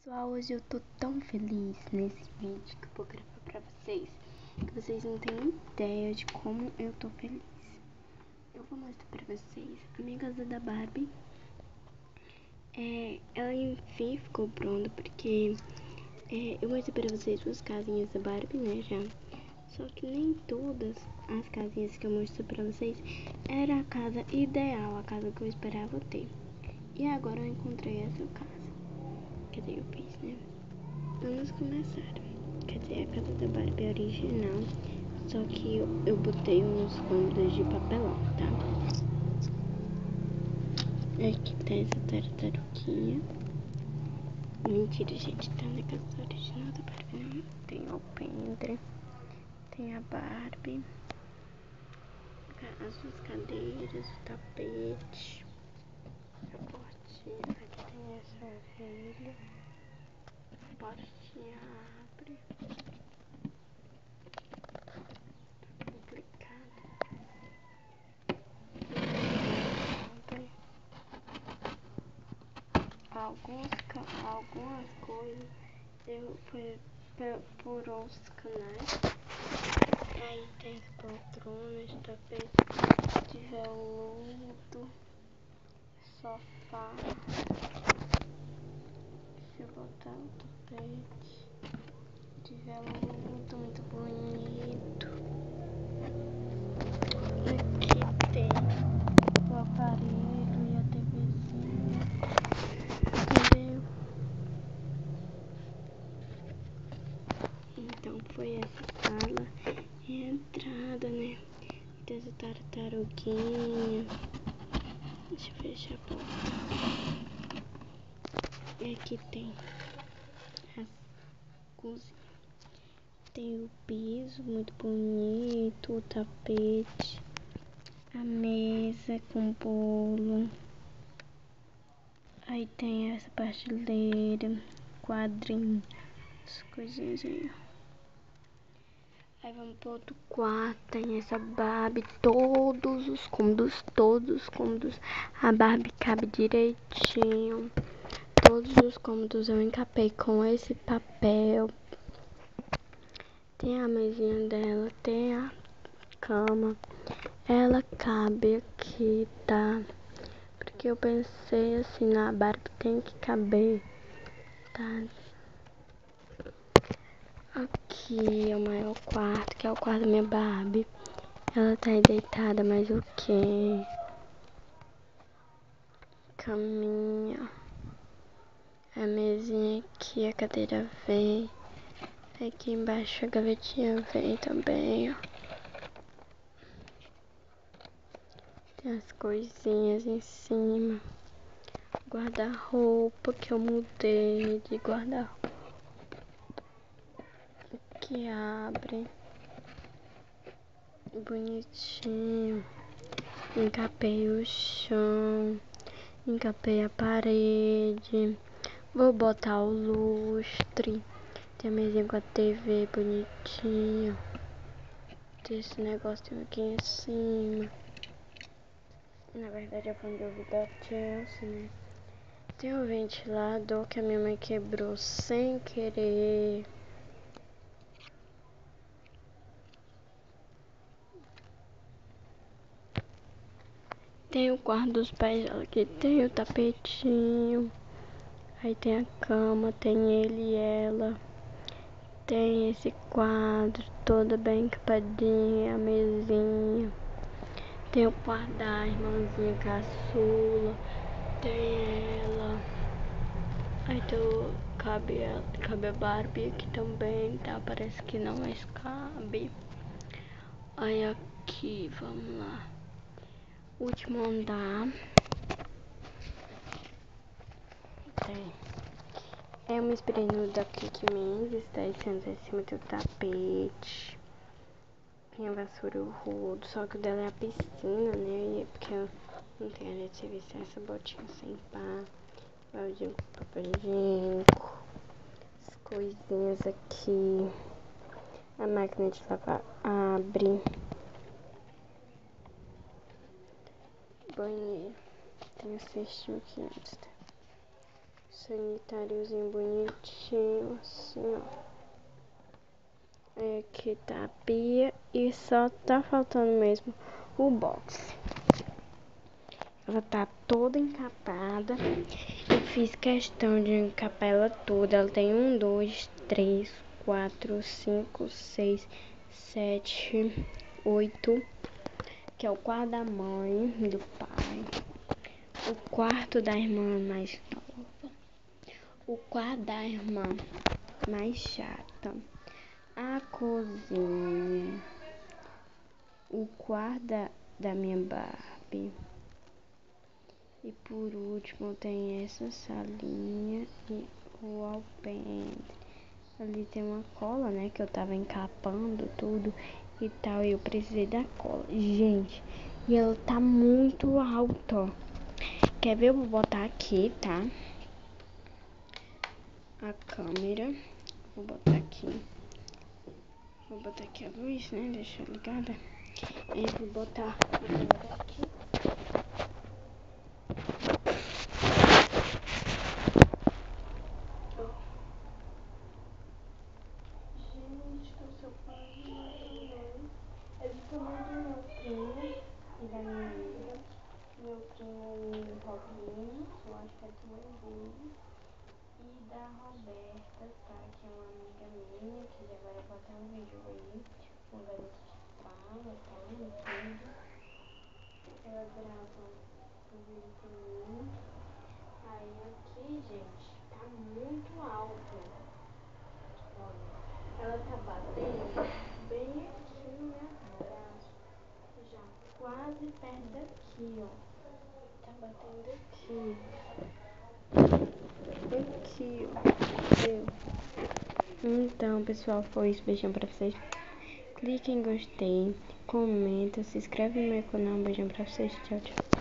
Pessoal, hoje eu tô tão feliz nesse vídeo que eu vou gravar pra vocês, que vocês não têm ideia de como eu tô feliz. Eu vou mostrar pra vocês a minha casa da Barbie. Ela enfim ficou pronta porque eu mostrei pra vocês duas casinhas da Barbie, né, já. Só que nem todas as casinhas que eu mostrei pra vocês era a casa ideal, a casa que eu esperava ter. E agora eu encontrei essa casa. Quer dizer, eu fiz, né? Vamos começar. Quer dizer, a casa da Barbie original. Só que eu botei uns cômodos de papelão, tá? Aqui tem essa tartaruguinha. Mentira, gente. Tá na casa original da Barbie, não. Tem o Pendre. Tem a Barbie. As duas cadeiras, o tapete. A portinha. Aqui tem essa orelha. A portinha abre. Algumas coisas eu fui por outros canais. Aí tem as poltronas, tapete de veludo, sofá. Deixa eu botar o tapete de veludo muito bonito. Aqui tem o aparelho e a TVzinha. Entendeu? Então foi essa sala e a entrada, né? Tem essa tartaruguinha. Deixa eu fechar a porta. E aqui tem as cozinhas. Tem o piso muito bonito, o tapete, a mesa com bolo. Aí tem essa prateleira, quadrinho, as coisinhas aí. Aí vamos pro outro quarto, tem essa Barbie, todos os cômodos. A Barbie cabe direitinho. Todos os cômodos eu encapei com esse papel. Tem a mesinha dela, tem a cama. Ela cabe aqui, tá? Porque eu pensei assim, na Barbie tem que caber, tá? Aqui é o maior quarto, que é o quarto da minha Barbie. Ela tá aí deitada, mas o quê? Caminha. A mesinha aqui, a cadeira vem. Aqui embaixo a gavetinha vem também, ó. Tem as coisinhas em cima. Guarda-roupa que eu mudei de guarda-roupa. Que abre. Bonitinho. Encapei o chão. Encapei a parede. Vou botar o lustre. Tem a mesinha com a TV bonitinha. Tem esse negocinho aqui em cima. Na verdade é fone de ouvido da Chelsea, né? Tem um ventilador que a minha mãe quebrou sem querer. Tem o quarto dos pais dela aqui, tem o tapetinho. Aí tem a cama, tem ele e ela. Tem esse quadro todo bem encapadinho, a mesinha. Tem o quarto da irmãzinha caçula. Tem ela. Aí cabe a Barbie aqui também, tá? Parece que não, mas cabe. Aí aqui, vamos lá. Último andar. Tem. Eu me inspirei no da Kiki Mendes, tá? Sendo em cima do tapete. Tem a vassoura e o rodo, só que o dela é a piscina, né? Porque eu não tenho a de serviço, essa botinha sem pá. Baldinho com papel higiênico. As coisinhas aqui. A máquina de lavar abre. Banheiro. Tem o cestinho aqui antes, tá? Sanitáriozinho bonitinho, assim, ó. Aí aqui tá a pia e só tá faltando mesmo o box. Ela tá toda encapada. Eu fiz questão de encapar ela toda. Ela tem 1, 2, 3, 4, 5, 6, 7, 8. Que é o quarto da mãe, do pai. O quarto da irmã mais nova. O quarto da irmã mais chata. A cozinha. O quarto da minha Barbie. E por último tem essa salinha e o alpendre. Ali tem uma cola, né? Que eu tava encapando tudo e tal. E eu precisei da cola. Gente, e ela tá muito alta, ó. Quer ver? Eu vou botar aqui, tá? A câmera. Vou botar aqui. Vou botar aqui a luz, né? Deixa ligada. E vou botar a câmera aqui. Gente, que o seu pai também. Esse também do meu primo e da minha amiga. Meu primo Robinho, que eu acho que é da mãe dele. E da Roberta, tá? Que é uma amiga minha, que já vai botar um vídeo aí. Uma garota que fala, tá? E tudo. Ela grava um vídeo pra mim. Aí aqui, gente, tá muito alto. Olha, ela tá batendo bem aqui no meu braço. Já quase perto daqui, ó. Tá batendo aqui. Aqui, ó. Viu? Então, pessoal, foi isso. Beijão pra vocês. Clique em gostei, comenta, se inscreve no meu canal. Beijão pra vocês. Tchau, tchau.